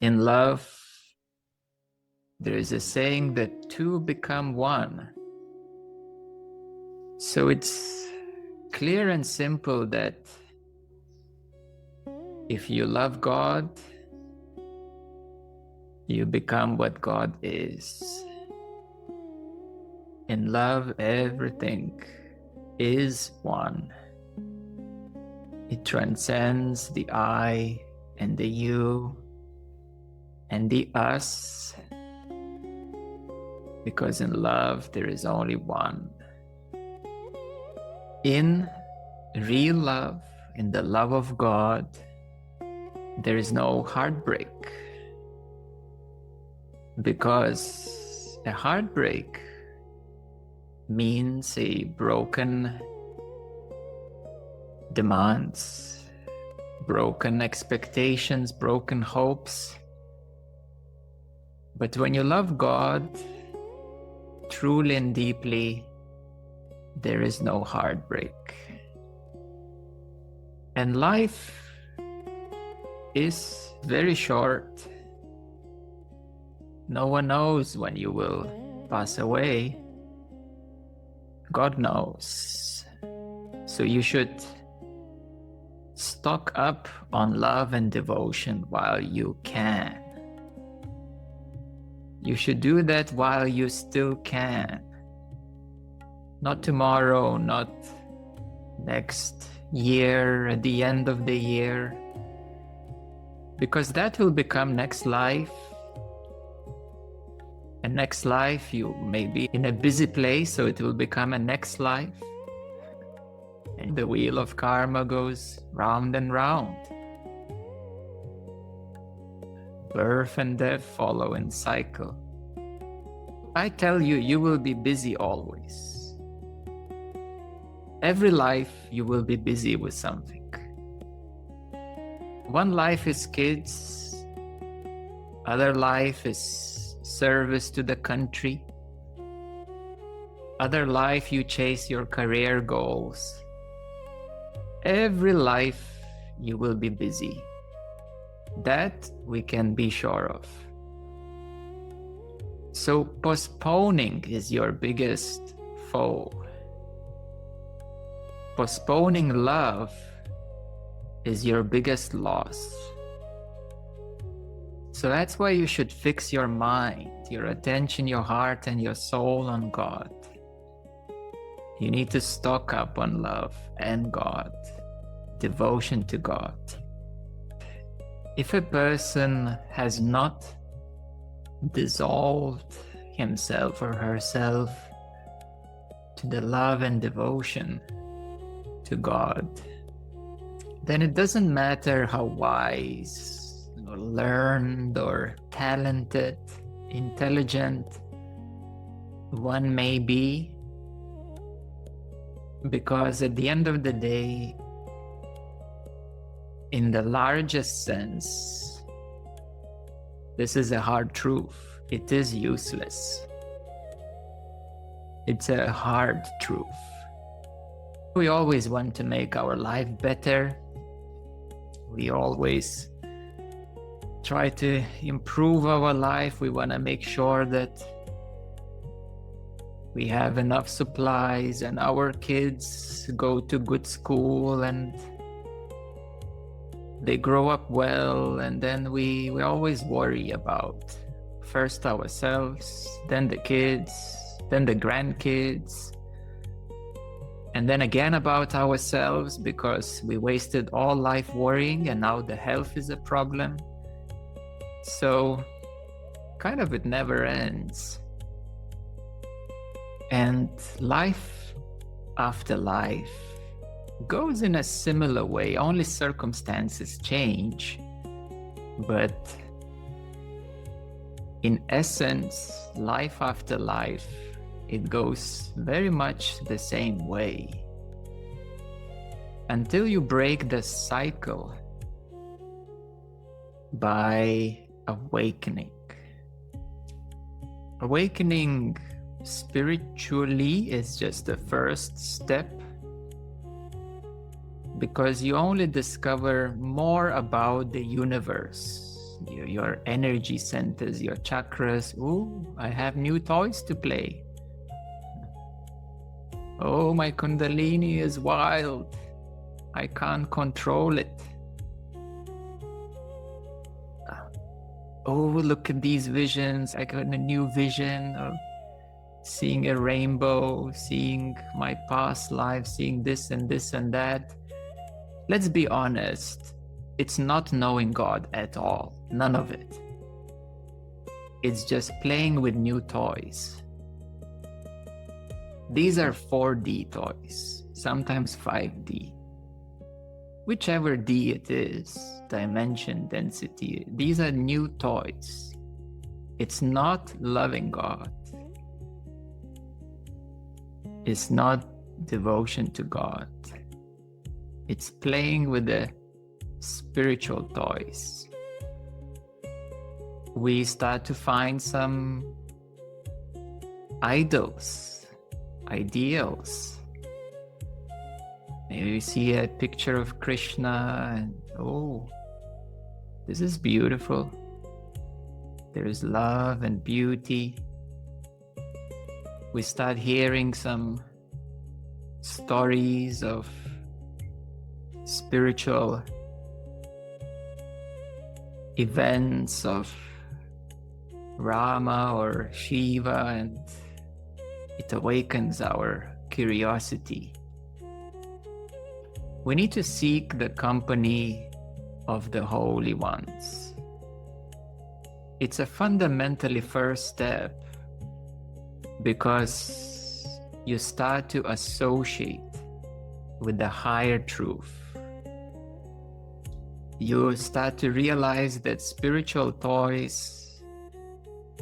In love, there is a saying that two become one. So it's clear and simple that if you love God, you become what God is. In love, everything is one. It transcends the I and the you and the us, because in love there is only one. In real love, in the love of God, there is no heartbreak, because a heartbreak means a broken demands, broken expectations, broken hopes. But when you love God truly and deeply, there is no heartbreak. And life is very short. No one knows when you will pass away. God knows. So you should stock up on love and devotion while you can. You should do that while you still can. Not tomorrow, not next year, at the end of the year, because that will become next life. And next life, you may be in a busy place, so it will become a next life. And the wheel of karma goes round and round. Birth and death follow in cycle. I tell you, you will be busy always. Every life, you will be busy with something. One life is kids, other life is service to the country, other life you chase your career goals. Every life you will be busy. That we can be sure of. So postponing is your biggest foe. Postponing love is your biggest loss. So that's why you should fix your mind, your attention, your heart, and your soul on God. You need to stock up on love and God, devotion to God. If a person has not dissolved himself or herself to the love and devotion to God, then it doesn't matter how wise or learned or talented, intelligent one may be, because at the end of the day, in the largest sense, this is a hard truth. It is useless. It's a hard truth. We always want to make our life better. We always try to improve our life. We want to make sure that we have enough supplies and our kids go to good school and they grow up well, and then we always worry about first ourselves, then the kids, then the grandkids, and then again about ourselves, because we wasted all life worrying and now the health is a problem. So kind of it never ends. And life after life goes in a similar way, only circumstances change, but in essence, life after life, it goes very much the same way until you break the cycle by awakening. Awakening spiritually is just the first step, because you only discover more about the universe your energy centers, your chakras. Ooh, I have new toys to play. Oh, my Kundalini is wild. I can't control it. Oh, look at these visions. I got a new vision of seeing a rainbow, seeing my past life, seeing this and this and that. Let's be honest. It's not knowing God at all. None of it. It's just playing with new toys. These are 4D toys, sometimes 5D. Whichever D it is, dimension, density, these are new toys. It's not loving God. It's not devotion to God. It's playing with the spiritual toys. We start to find some idols, ideals. Maybe you see a picture of Krishna and, oh, this is beautiful. There is love and beauty. We start hearing some stories of spiritual events of Rama or Shiva, and it awakens our curiosity. We need to seek the company of the holy ones. It's a fundamentally first step, because you start to associate with the higher truth. You start to realize that spiritual toys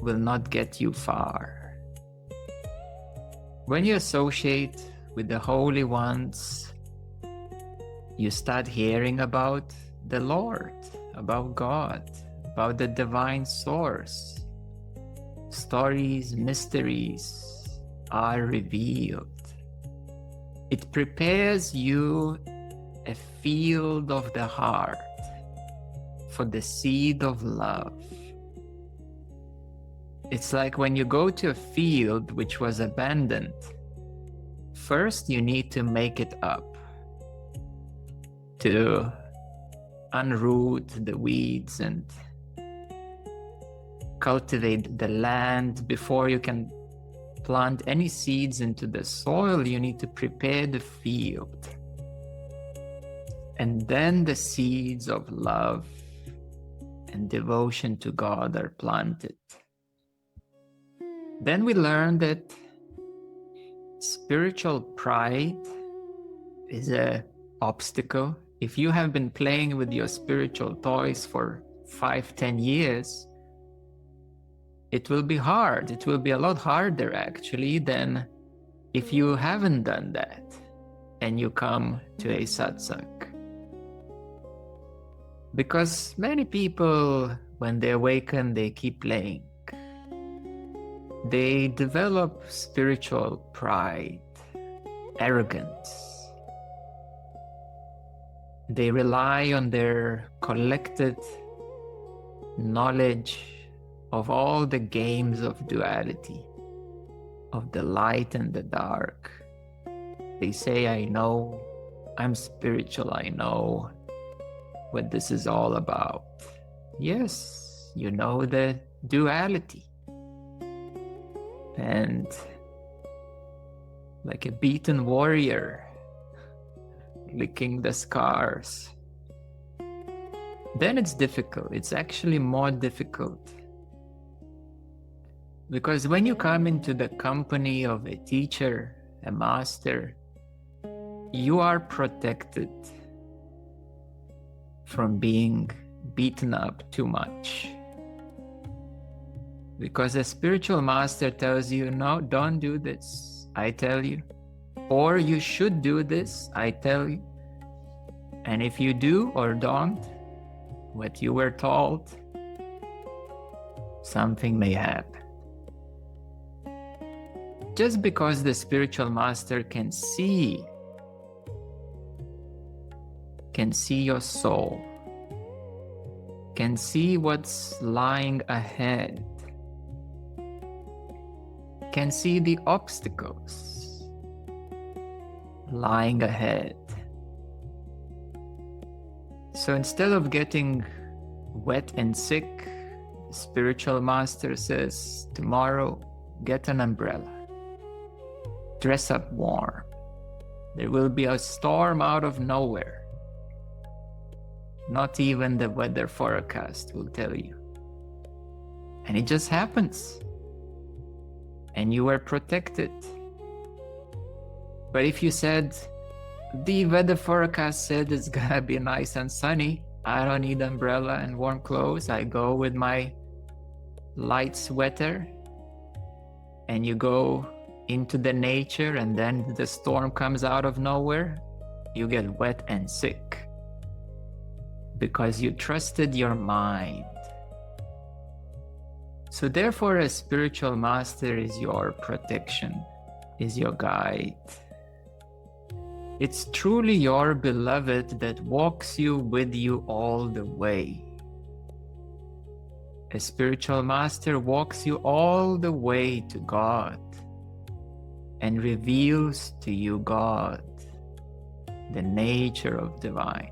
will not get you far. When you associate with the holy ones, you start hearing about the Lord, about God, about the divine source. Stories, mysteries are revealed. It prepares you a field of the heart for the seed of love. It's like when you go to a field which was abandoned, first you need to make it up, to unroot the weeds and cultivate the land. Before you can plant any seeds into the soil, you need to prepare the field. And then the seeds of love and devotion to God are planted. Then we learn that spiritual pride is an obstacle. If you have been playing with your spiritual toys for 5-10 years, it will be hard. It will be a lot harder actually than if you haven't done that and you come to a satsang. Because many people, when they awaken, they keep playing. They develop spiritual pride, arrogance. They rely on their collected knowledge of all the games of duality, of the light and the dark. They say, I know, I'm spiritual, I know what this is all about. Yes, you know the duality. And like a beaten warrior, licking the scars. Then it's difficult. It's actually more difficult. Because when you come into the company of a teacher, a master, you are protected from being beaten up too much. Because a spiritual master tells you, no, don't do this, I tell you. Or you should do this, I tell you. And if you do or don't what you were told, something may happen. Just because the spiritual master can see your soul, can see what's lying ahead, can see the obstacles lying ahead. So instead of getting wet and sick, the spiritual master says, tomorrow, get an umbrella. Dress up warm. There will be a storm out of nowhere. Not even the weather forecast will tell you. And it just happens. And you were protected. But if you said, the weather forecast said it's gonna be nice and sunny, I don't need umbrella and warm clothes, I go with my light sweater, and you go into the nature and then the storm comes out of nowhere, you get wet and sick because you trusted your mind. So therefore, a spiritual master is your protection, is your guide. It's truly your beloved that walks you with you all the way. A spiritual master walks you all the way to God and reveals to you God, the nature of divine.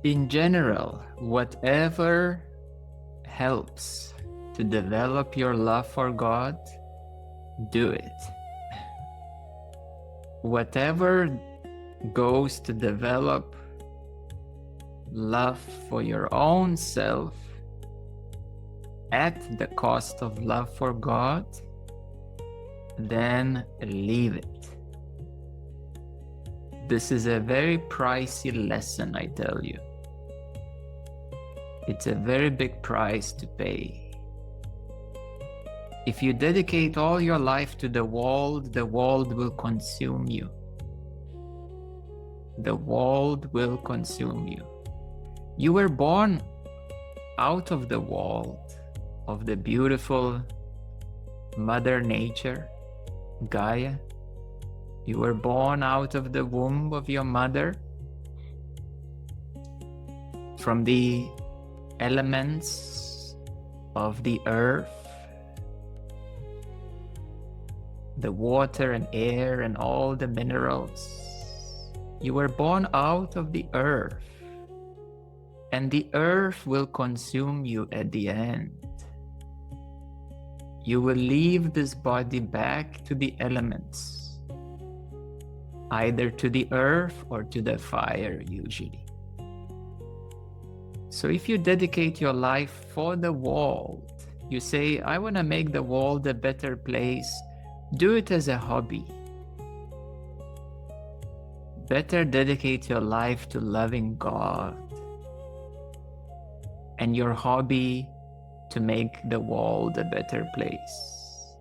In general, whatever helps to develop your love for God, do it. Whatever goes to develop love for your own self at the cost of love for God, then leave it. This is a very pricey lesson, I tell you. It's a very big price to pay. If you dedicate all your life to the world will consume you. The world will consume you. You were born out of the world, of the beautiful Mother Nature, Gaia. You were born out of the womb of your mother, from the elements of the earth, the water and air and all the minerals. You were born out of the earth, and the earth will consume you at the end. You will leave this body back to the elements, either to the earth or to the fire usually. So if you dedicate your life for the world, you say, I want to make the world a better place, do it as a hobby. Better dedicate your life to loving God and your hobby to make the world a better place.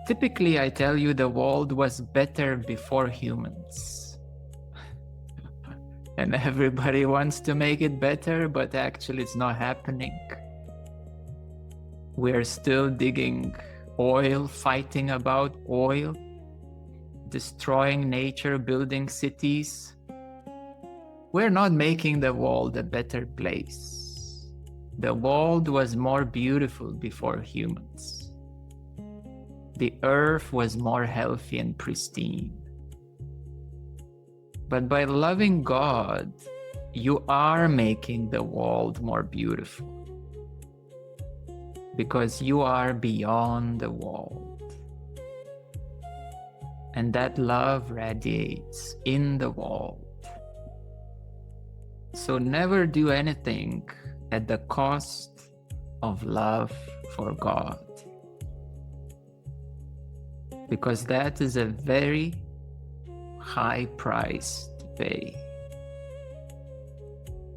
Typically, I tell you, the world was better before humans. And everybody wants to make it better, but actually it's not happening. We're still digging oil, fighting about oil, destroying nature, building cities. We're not making the world a better place. The world was more beautiful before humans. The earth was more healthy and pristine. But by loving God, you are making the world more beautiful, because you are beyond the world. And that love radiates in the world. So never do anything at the cost of love for God, because that is a very high price to pay.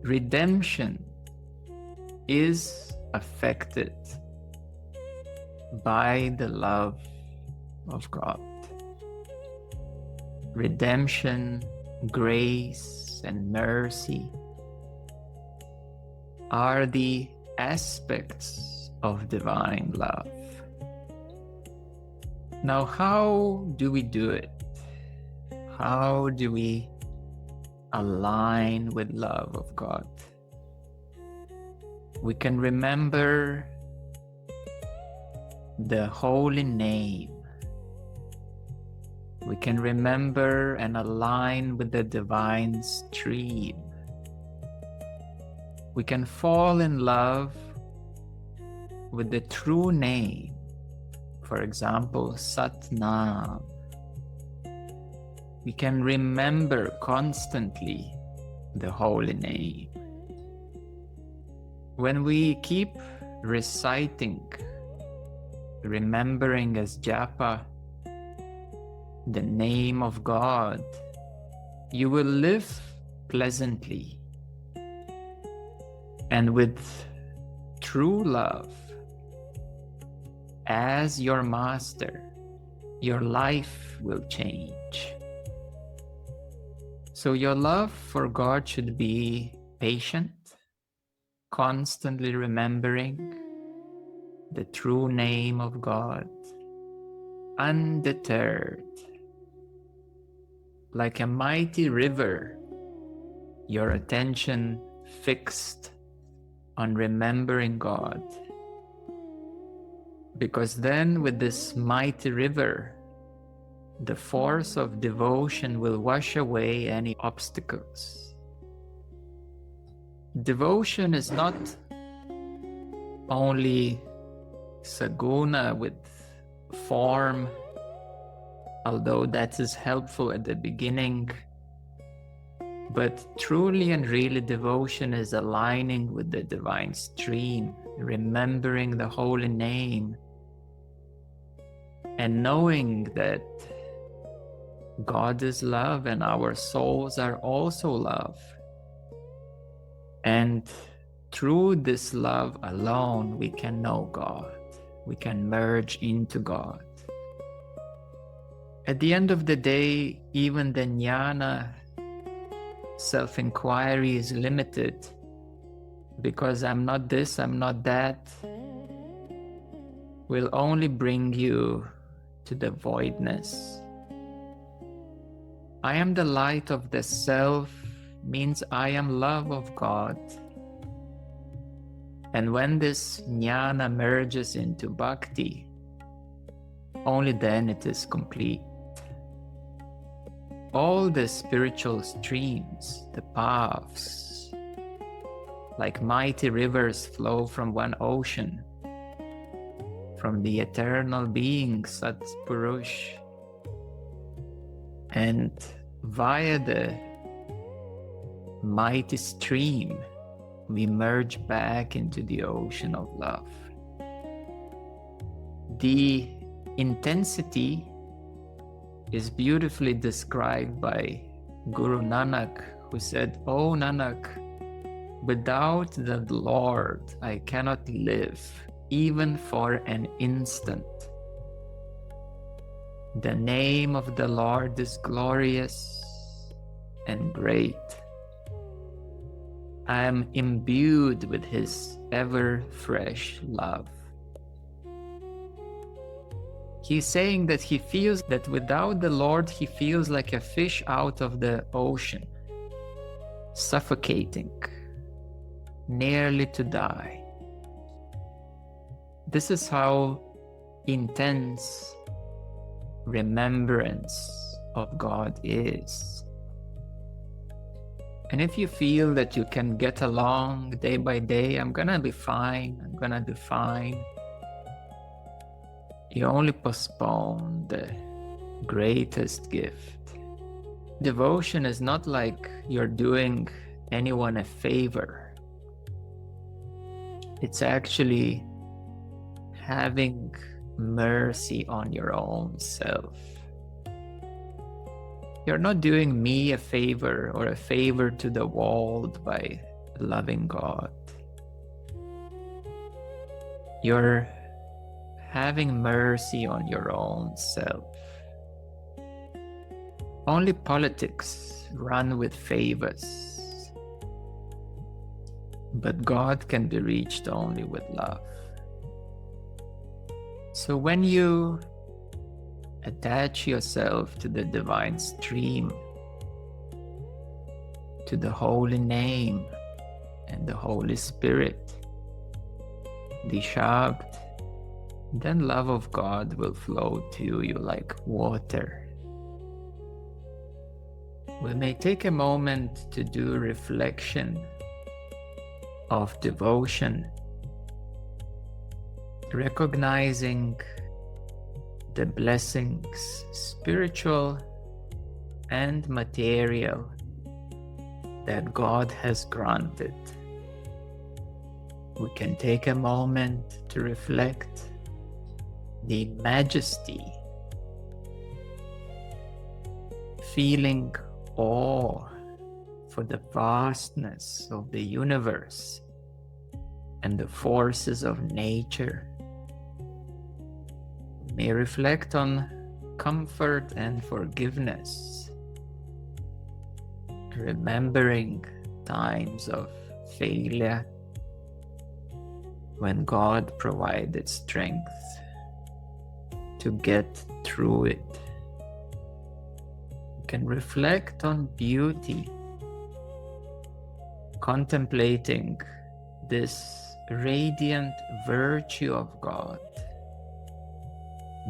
Redemption is affected by the love of God. Redemption, grace, and mercy are the aspects of divine love. Now, how do we do it? How do we align with love of God. We can remember the holy name. We can remember and align with the divine stream. We can fall in love with the true name. For example, Sat Nam. We can remember constantly the holy name. When we keep reciting, remembering as japa the name of God, you will live pleasantly and with true love as your master. Your life will change. So your love for God should be patient, constantly remembering the true name of God, undeterred. Like a mighty river, your attention fixed on remembering God. Because then with this mighty river, the force of devotion will wash away any obstacles. Devotion is not only saguna with form, although that is helpful at the beginning, but truly and really devotion is aligning with the divine stream, remembering the holy name, and knowing that God is love and our souls are also love. And through this love alone, we can know God. We can merge into God. At the end of the day, even the jnana self-inquiry is limited, because I'm not this, I'm not that, will only bring you to the voidness. I am the light of the self means I am love of God. And when this jnana merges into bhakti, only then it is complete. All the spiritual streams, the paths, like mighty rivers, flow from one ocean, from the eternal being Sat Purush, and via the mighty stream we merge back into the ocean of love. The intensity is beautifully described by Guru Nanak, who said, "O Nanak, without the Lord I cannot live, even for an instant. The name of the Lord is glorious and great. I am imbued with His ever-fresh love." He's saying that he feels that without the Lord, he feels like a fish out of the ocean, suffocating, nearly to die. This is how intense remembrance of God is. And if you feel that you can get along day by day, I'm gonna be fine, I'm gonna do fine, you only postpone the greatest gift. Devotion is not like you're doing anyone a favor. It's actually having mercy on your own self. You're not doing me a favor or a favor to the world by loving God. You're having mercy on your own self. Only politics run with favors, but God can be reached only with love. So when you attach yourself to the divine stream, to the holy name and the Holy Spirit, the Shakt, then love of God will flow to you like water. We may take a moment to do reflection of devotion, recognizing the blessings, spiritual and material, that God has granted. We can take a moment to reflect the majesty, feeling awe for the vastness of the universe and the forces of nature. We may reflect on comfort and forgiveness, remembering times of failure when God provided strength to get through it. We can reflect on beauty, contemplating this radiant virtue of God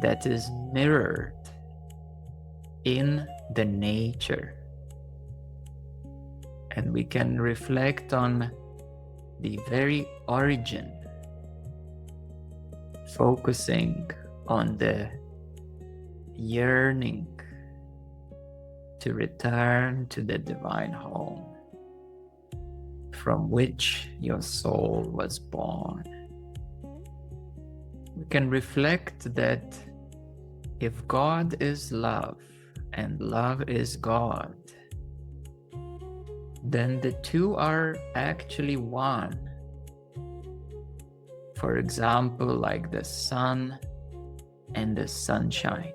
that is mirrored in the nature. And we can reflect on the very origin, focusing on the yearning to return to the divine home from which your soul was born. We can reflect that if God is love and love is God, then the two are actually one. For example, like the sun and the sunshine.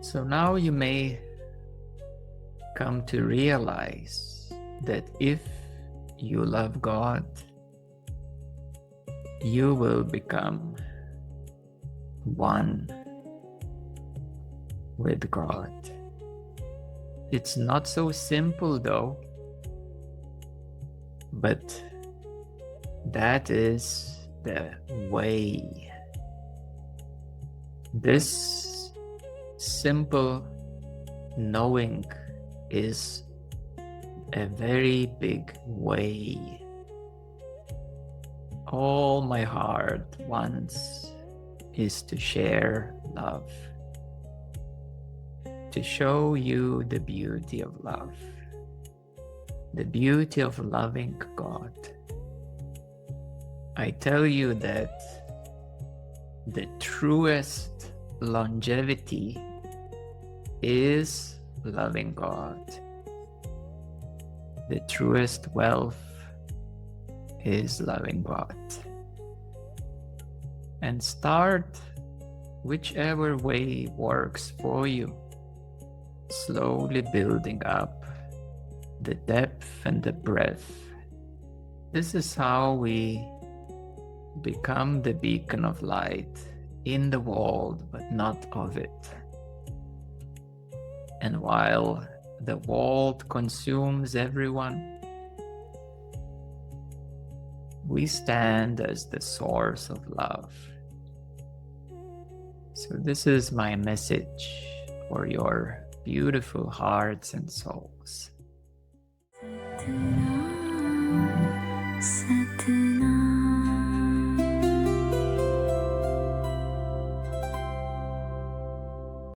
So now you may come to realize that if you love God, you will become one with God. It's not so simple though, but that is the way. This simple knowing is a very big way. All my heart wants is to share love, to show you the beauty of love, the beauty of loving God. I tell you that the truest longevity is loving God. The truest wealth is loving God. And start whichever way works for you, slowly building up the depth and the breadth. This is how we become the beacon of light in the world, but not of it. And while the world consumes everyone, we stand as the source of love. So this is my message for your beautiful hearts and souls. Satnam.